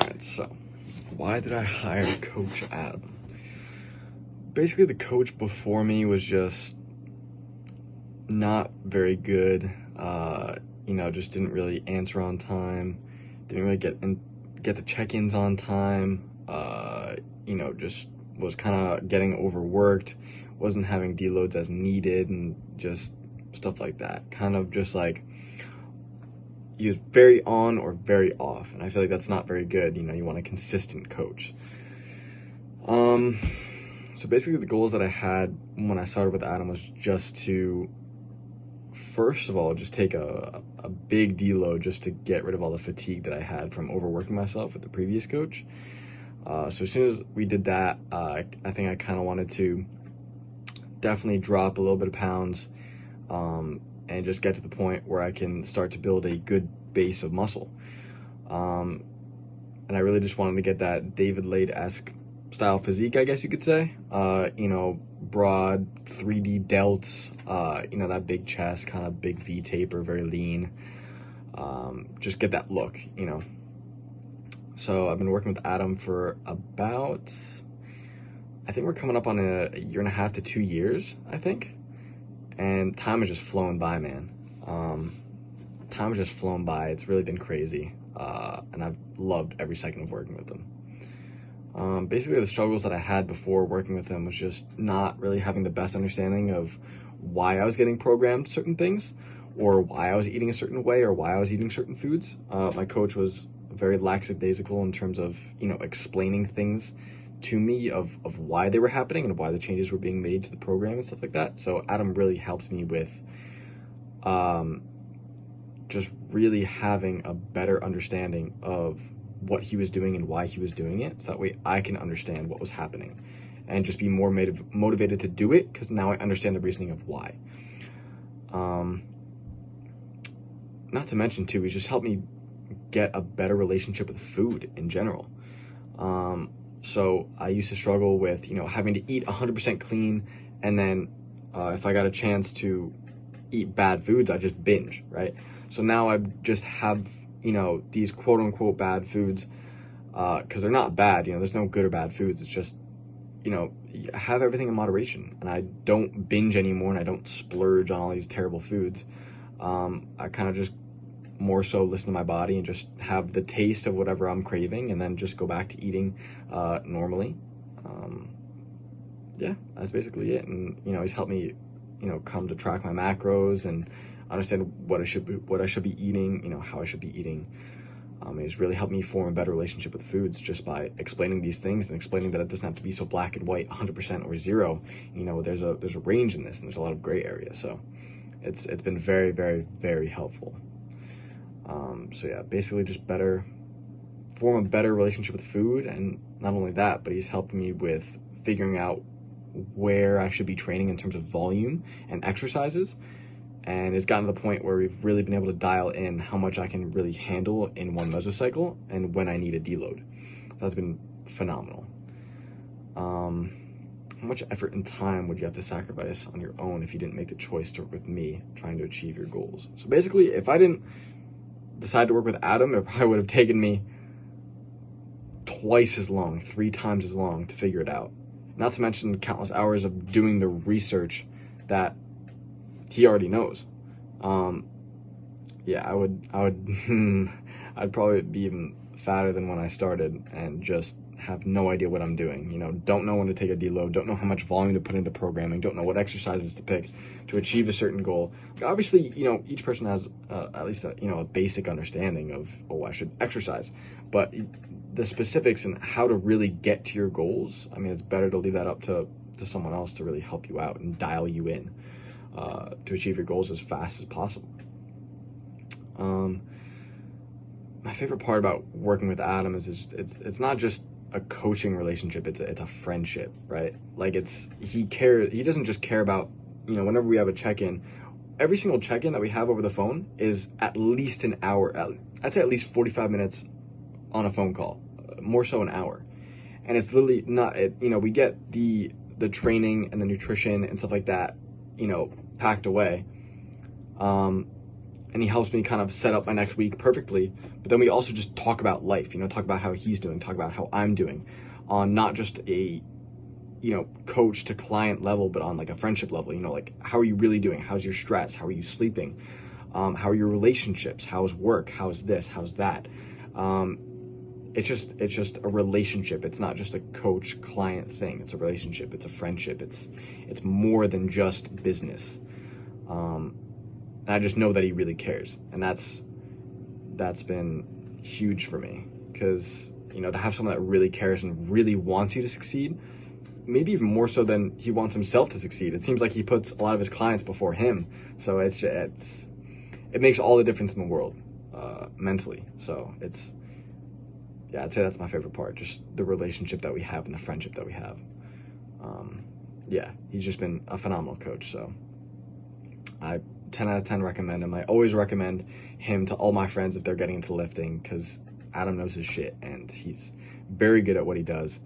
Alright, so why did I hire Coach Adam? Basically, the coach before me was just not very good. Just didn't really answer on time. Didn't really get the check-ins on time. Just was kind of getting overworked. Wasn't having deloads as needed, and just stuff like that. Kind of just like he was very on or very off, and I feel like that's not very good. You want a consistent coach. So basically the goals that I had when I started with Adam was just to, first of all, just take a big deload just to get rid of all the fatigue that I had from overworking myself with the previous coach. So as soon as we did that, I think I kind of wanted to definitely drop a little bit of pounds, and just get to the point where I can start to build a good base of muscle. And I really just wanted to get that David Lade-esque style physique, I guess you could say. Broad 3D delts, that big chest, kind of big V taper, very lean. Just get that look, So I've been working with Adam for about, I think we're coming up on a year and a half to 2 years, I think. And time has just flown by, man. Time has just flown by. It's really been crazy. And I've loved every second of working with him. Basically, the struggles that I had before working with him was just not really having the best understanding of why I was getting programmed certain things, or why I was eating a certain way, or why I was eating certain foods. My coach was very lackadaisical in terms of, explaining things to me of why they were happening and why the changes were being made to the program and stuff like that. So Adam really helped me with just really having a better understanding of what he was doing and why he was doing it, so that way I can understand what was happening and just be more motivated to do it, because now I understand the reasoning of why. Not to mention too, he just helped me get a better relationship with food in general. So I used to struggle with, having to eat 100% clean, and then if I got a chance to eat bad foods, I just binge, right? So now I just have, these quote unquote bad foods, because they're not bad, there's no good or bad foods. It's just, have everything in moderation, and I don't binge anymore, and I don't splurge on all these terrible foods. I kind of just more so listen to my body and just have the taste of whatever I'm craving, and then just go back to eating normally. That's basically it. And he's helped me come to track my macros and understand what I should be eating, how I should be eating. He's really helped me form a better relationship with foods just by explaining these things and explaining that it doesn't have to be so black and white, 100% or 0. There's a range in this, and there's a lot of gray area. So it's been very, very, very helpful. Basically just form a better relationship with food. And not only that, but he's helped me with figuring out where I should be training in terms of volume and exercises. And it's gotten to the point where we've really been able to dial in how much I can really handle in one mesocycle and when I need a deload. So that's been phenomenal. How much effort and time would you have to sacrifice on your own if you didn't make the choice to work with me trying to achieve your goals? So basically, if I didn't decide to work with Adam, it probably would have taken me twice as long, 3 times as long to figure it out. Not to mention the countless hours of doing the research that he already knows. I would I'd probably be even fatter than when I started and just have no idea what I'm doing. Don't know when to take a deload, don't know how much volume to put into programming, don't know what exercises to pick to achieve a certain goal. Obviously, each person has at least a basic understanding of, I should exercise, but the specifics and how to really get to your goals, it's better to leave that up to someone else to really help you out and dial you in to achieve your goals as fast as possible. My favorite part about working with Adam is it's not just a coaching relationship, it's a friendship, right? Like he doesn't just care about, whenever we have a check-in, every single check-in that we have over the phone is at least an hour, I'd say at least 45 minutes on a phone call, more so an hour. And it's literally not, we get the training and the nutrition and stuff like that, packed away. And and he helps me kind of set up my next week perfectly. But then we also just talk about life, talk about how he's doing, talk about how I'm doing, on not just a coach to client level, but on like a friendship level. Like, how are you really doing? How's your stress? How are you sleeping? How are your relationships? How's work? How's this? How's that? It's just a relationship. It's not just a coach client thing. It's a relationship. It's a friendship. It's more than just business. And I just know that he really cares, and that's been huge for me, because to have someone that really cares and really wants you to succeed, maybe even more so than he wants himself to succeed. It seems like he puts a lot of his clients before him, so it makes all the difference in the world, mentally. So I'd say that's my favorite part, just the relationship that we have and the friendship that we have. He's just been a phenomenal coach, so I 10 out of 10 recommend him. I always recommend him to all my friends if they're getting into lifting, because Adam knows his shit and he's very good at what he does.